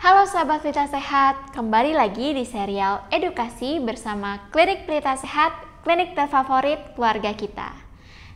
Halo sahabat Pelita Sehat, kembali lagi di serial edukasi bersama Klinik Pelita Sehat, klinik terfavorit keluarga kita.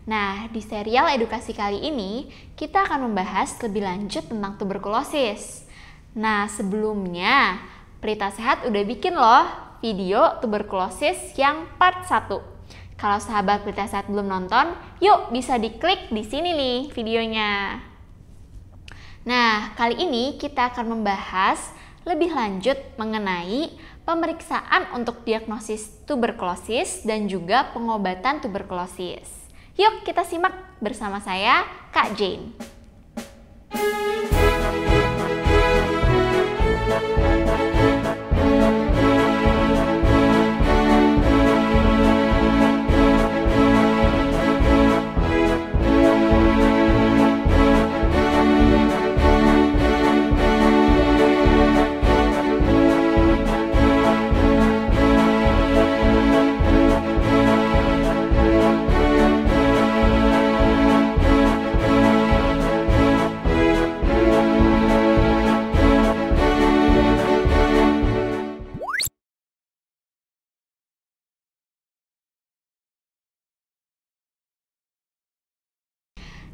Nah, di serial edukasi kali ini, kita akan membahas lebih lanjut tentang tuberkulosis. Nah, sebelumnya, Pelita Sehat udah bikin loh video tuberkulosis yang part 1. Kalau sahabat Pelita Sehat belum nonton, yuk bisa diklik di sini nih videonya. Nah, kali ini kita akan membahas lebih lanjut mengenai pemeriksaan untuk diagnosis tuberkulosis dan juga pengobatan tuberkulosis. Yuk kita simak bersama saya, Kak Jane.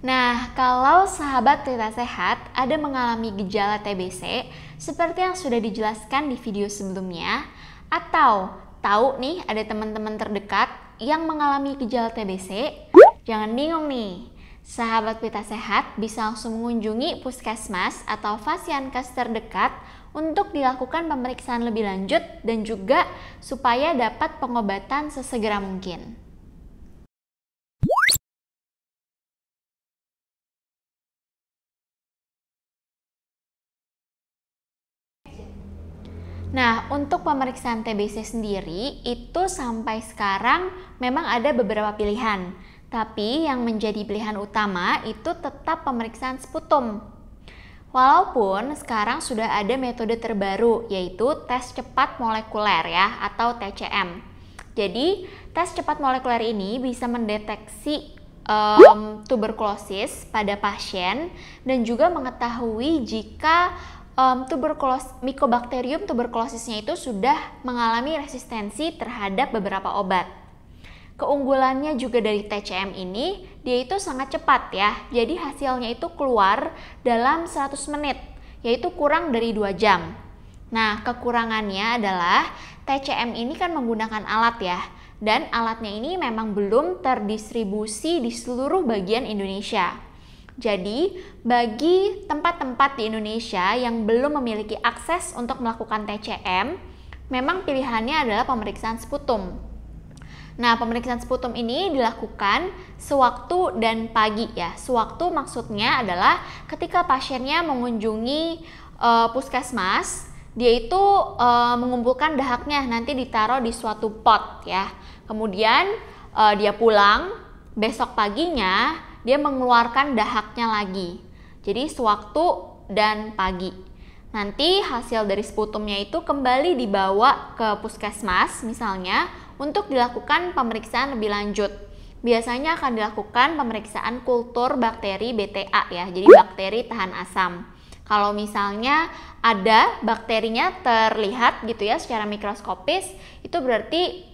Nah, kalau sahabat Pelita Sehat ada mengalami gejala TBC seperti yang sudah dijelaskan di video sebelumnya, atau tahu nih ada teman-teman terdekat yang mengalami gejala TBC, jangan bingung nih. Sahabat Pelita Sehat bisa langsung mengunjungi puskesmas atau fasiankes terdekat untuk dilakukan pemeriksaan lebih lanjut dan juga supaya dapat pengobatan sesegera mungkin. Nah, untuk pemeriksaan TBC sendiri itu sampai sekarang memang ada beberapa pilihan. Tapi yang menjadi pilihan utama itu tetap pemeriksaan sputum. Walaupun sekarang sudah ada metode terbaru yaitu tes cepat molekuler ya atau TCM. Jadi, tes cepat molekuler ini bisa mendeteksi tuberkulosis pada pasien dan juga mengetahui jika Mycobacterium tuberculosisnya itu sudah mengalami resistensi terhadap beberapa obat. Keunggulannya juga dari TCM ini, dia itu sangat cepat ya. Jadi hasilnya itu keluar dalam 100 menit, yaitu kurang dari 2 jam. Nah, kekurangannya adalah TCM ini kan menggunakan alat ya. Dan alatnya ini memang belum terdistribusi di seluruh bagian Indonesia. Jadi, bagi tempat-tempat di Indonesia yang belum memiliki akses untuk melakukan TCM, memang pilihannya adalah pemeriksaan sputum. Nah, pemeriksaan sputum ini dilakukan sewaktu dan pagi ya. Sewaktu maksudnya adalah ketika pasiennya mengunjungi puskesmas, dia itu mengumpulkan dahaknya, nanti ditaruh di suatu pot ya. Kemudian dia pulang, besok paginya dia mengeluarkan dahaknya lagi. Jadi sewaktu dan pagi. Nanti hasil dari sputumnya itu kembali dibawa ke puskesmas misalnya untuk dilakukan pemeriksaan lebih lanjut. Biasanya akan dilakukan pemeriksaan kultur bakteri BTA ya, jadi bakteri tahan asam. Kalau misalnya ada bakterinya terlihat gitu ya secara mikroskopis, itu berarti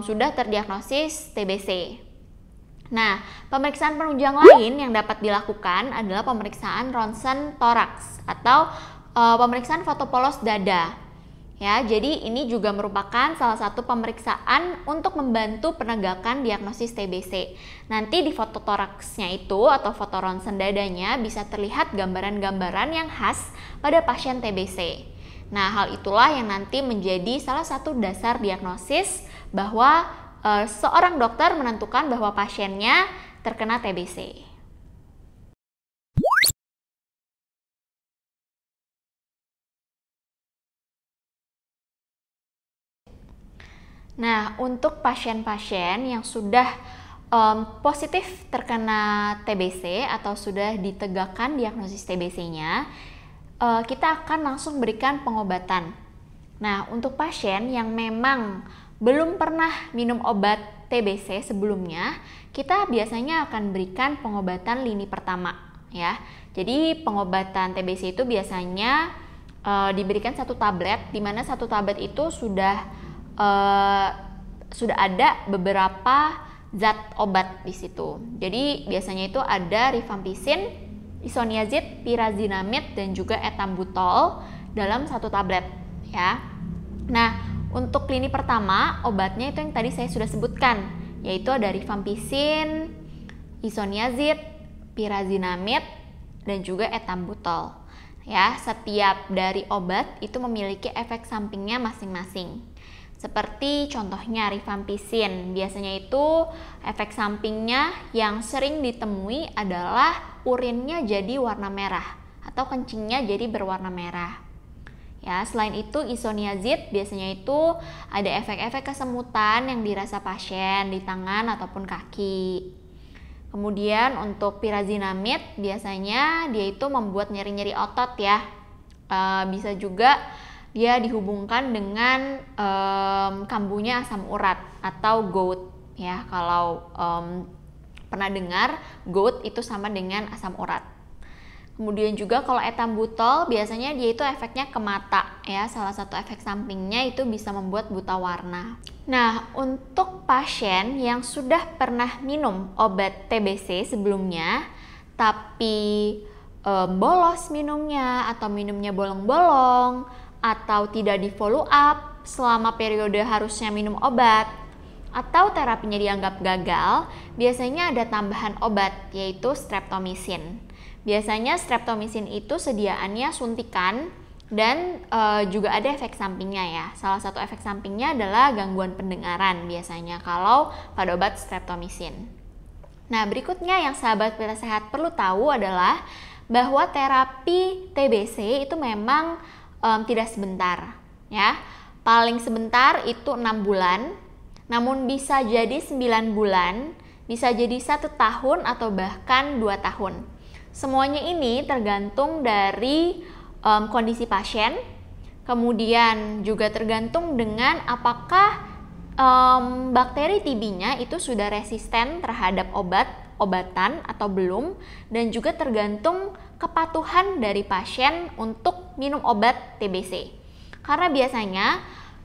sudah terdiagnosis TBC. Nah, pemeriksaan penunjang lain yang dapat dilakukan adalah pemeriksaan ronsen toraks atau pemeriksaan fotopolos dada. Ya, jadi ini juga merupakan salah satu pemeriksaan untuk membantu penegakan diagnosis TBC. Nanti di foto toraksnya itu atau foto ronsen dadanya bisa terlihat gambaran-gambaran yang khas pada pasien TBC. Nah, hal itulah yang nanti menjadi salah satu dasar diagnosis bahwa seorang dokter menentukan bahwa pasiennya terkena TBC. Nah, untuk pasien-pasien yang sudah positif terkena TBC atau sudah ditegakkan diagnosis TBC-nya, kita akan langsung berikan pengobatan. Nah, untuk pasien yang memang belum pernah minum obat TBC sebelumnya, kita biasanya akan berikan pengobatan lini pertama ya. Jadi pengobatan TBC itu biasanya diberikan satu tablet, di mana satu tablet itu sudah ada beberapa zat obat di situ. Jadi biasanya itu ada rifampicin, isoniazid, pyrazinamide, dan juga ethambutol dalam satu tablet ya. Nah, untuk lini pertama obatnya itu yang tadi saya sudah sebutkan, yaitu ada rifampicin, isoniazid, pyrazinamide, dan juga ethambutol. Ya, setiap dari obat itu memiliki efek sampingnya masing-masing. Seperti contohnya rifampicin, biasanya itu efek sampingnya yang sering ditemui adalah urinnya jadi warna merah atau kencingnya jadi berwarna merah. Ya, selain itu isoniazid biasanya itu ada efek-efek kesemutan yang dirasa pasien di tangan ataupun kaki. Kemudian untuk pyrazinamide biasanya dia itu membuat nyeri-nyeri otot ya. Bisa juga dia dihubungkan dengan kambuhnya asam urat atau gout ya. Kalau pernah dengar, gout itu sama dengan asam urat. Kemudian juga kalau ethambutol biasanya dia itu efeknya ke mata ya. Salah satu efek sampingnya itu bisa membuat buta warna. Nah, untuk pasien yang sudah pernah minum obat TBC sebelumnya tapi bolos minumnya atau minumnya bolong-bolong atau tidak di follow up selama periode harusnya minum obat atau terapinya dianggap gagal, biasanya ada tambahan obat yaitu streptomycin. Biasanya streptomycin itu sediaannya suntikan dan juga ada efek sampingnya ya. Salah satu efek sampingnya adalah gangguan pendengaran biasanya kalau pada obat streptomycin. Nah, berikutnya yang sahabat Pila Sehat perlu tahu adalah bahwa terapi TBC itu memang tidak sebentar ya. Paling sebentar itu 6 bulan, namun bisa jadi 9 bulan, bisa jadi 1 tahun atau bahkan 2 tahun. Semuanya ini tergantung dari kondisi pasien, kemudian juga tergantung dengan apakah bakteri TB-nya itu sudah resisten terhadap obatan atau belum, dan juga tergantung kepatuhan dari pasien untuk minum obat TBC. Karena biasanya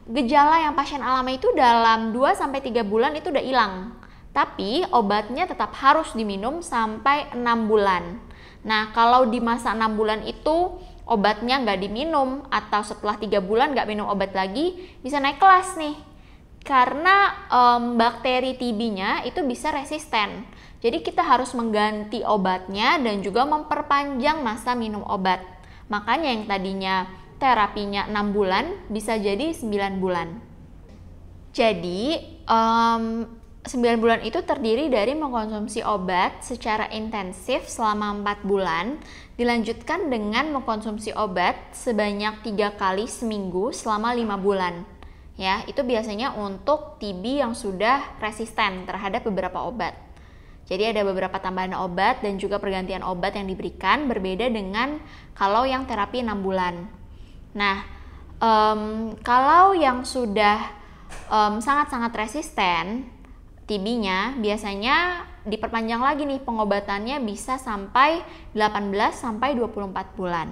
gejala yang pasien alami itu dalam 2-3 bulan itu udah hilang, tapi obatnya tetap harus diminum sampai 6 bulan. Nah, kalau di masa 6 bulan itu obatnya nggak diminum atau setelah 3 bulan nggak minum obat lagi, bisa naik kelas nih. Karena bakteri TB-nya itu bisa resisten. Jadi kita harus mengganti obatnya dan juga memperpanjang masa minum obat. Makanya yang tadinya terapinya 6 bulan bisa jadi 9 bulan. Jadi 9 bulan itu terdiri dari mengkonsumsi obat secara intensif selama 4 bulan, dilanjutkan dengan mengkonsumsi obat sebanyak 3 kali seminggu selama 5 bulan. Ya, itu biasanya untuk TB yang sudah resisten terhadap beberapa obat. Jadi ada beberapa tambahan obat dan juga pergantian obat yang diberikan, berbeda dengan kalau yang terapi 6 bulan. Nah, kalau yang sudah sangat-sangat resisten TB-nya, biasanya diperpanjang lagi nih pengobatannya, bisa sampai 18-24 bulan.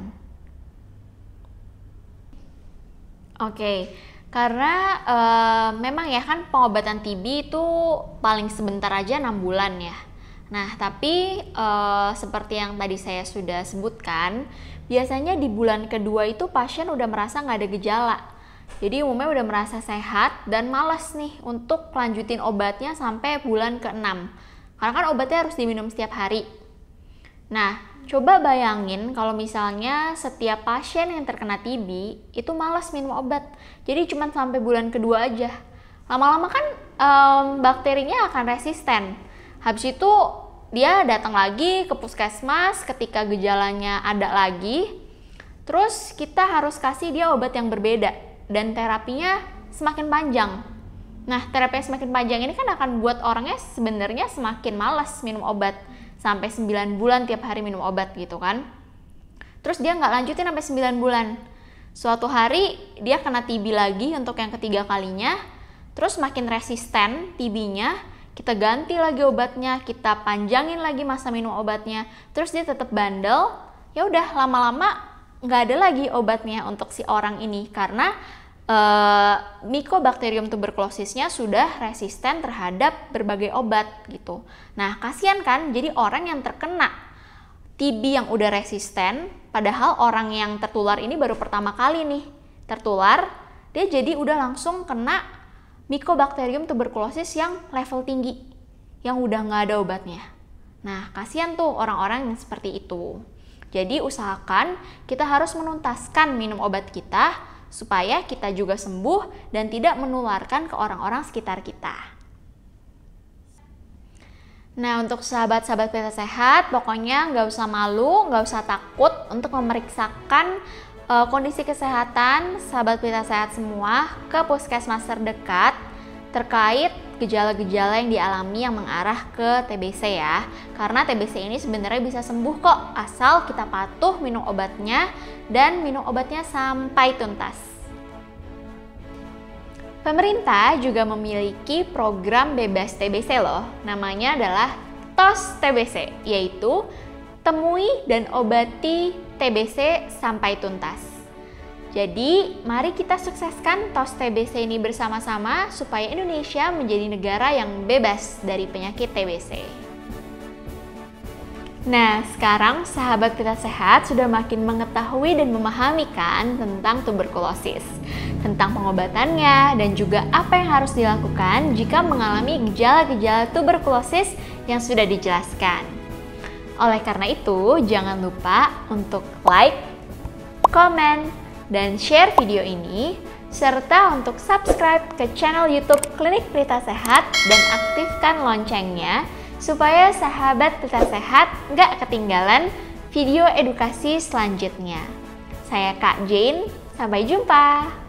Oke, karena memang ya kan pengobatan TB itu paling sebentar aja 6 bulan ya. Nah, tapi seperti yang tadi saya sudah sebutkan, biasanya di bulan kedua itu pasien udah merasa nggak ada gejala. Jadi umumnya udah merasa sehat dan malas nih untuk lanjutin obatnya sampai bulan ke-6. Karena kan obatnya harus diminum setiap hari. Nah, coba bayangin kalau misalnya setiap pasien yang terkena TB itu malas minum obat. Jadi cuma sampai bulan kedua aja. Lama-lama kan bakterinya akan resisten. Habis itu dia datang lagi ke puskesmas ketika gejalanya ada lagi. Terus kita harus kasih dia obat yang berbeda. Dan terapinya semakin panjang. Nah, terapi semakin panjang ini kan akan buat orangnya sebenarnya semakin malas minum obat. Sampai 9 bulan tiap hari minum obat gitu kan. Terus dia nggak lanjutin sampai 9 bulan. Suatu hari dia kena TB lagi untuk yang ketiga kalinya. Terus makin resisten TB-nya, kita ganti lagi obatnya, kita panjangin lagi masa minum obatnya. Terus dia tetap bandel. Ya udah, lama-lama nggak ada lagi obatnya untuk si orang ini karena Mycobacterium tuberculosisnya sudah resisten terhadap berbagai obat gitu. Nah, kasihan kan, jadi orang yang terkena TB yang udah resisten, padahal orang yang tertular ini baru pertama kali nih tertular, dia jadi udah langsung kena Mycobacterium tuberculosis yang level tinggi, yang udah nggak ada obatnya. Nah, kasihan tuh orang-orang yang seperti itu. Jadi usahakan kita harus menuntaskan minum obat kita, supaya kita juga sembuh dan tidak menularkan ke orang-orang sekitar kita. Nah, untuk sahabat-sahabat Pelita Sehat, pokoknya nggak usah malu, nggak usah takut untuk memeriksakan kondisi kesehatan sahabat Pelita Sehat semua ke puskesmas terdekat terkait gejala-gejala yang dialami yang mengarah ke TBC ya. Karena TBC ini sebenarnya bisa sembuh kok, asal kita patuh minum obatnya dan minum obatnya sampai tuntas. Pemerintah juga memiliki program bebas TBC loh, namanya adalah TOS TBC, yaitu temui dan obati TBC sampai tuntas. Jadi, mari kita sukseskan TOS TBC ini bersama-sama supaya Indonesia menjadi negara yang bebas dari penyakit TBC. Nah, sekarang sahabat Pelita Sehat sudah makin mengetahui dan memahami kan tentang tuberkulosis, tentang pengobatannya, dan juga apa yang harus dilakukan jika mengalami gejala-gejala tuberkulosis yang sudah dijelaskan. Oleh karena itu, jangan lupa untuk like, komen, dan share video ini, serta untuk subscribe ke channel YouTube Klinik Pelita Sehat dan aktifkan loncengnya supaya sahabat Pelita Sehat nggak ketinggalan video edukasi selanjutnya. Saya Kak Jane, sampai jumpa!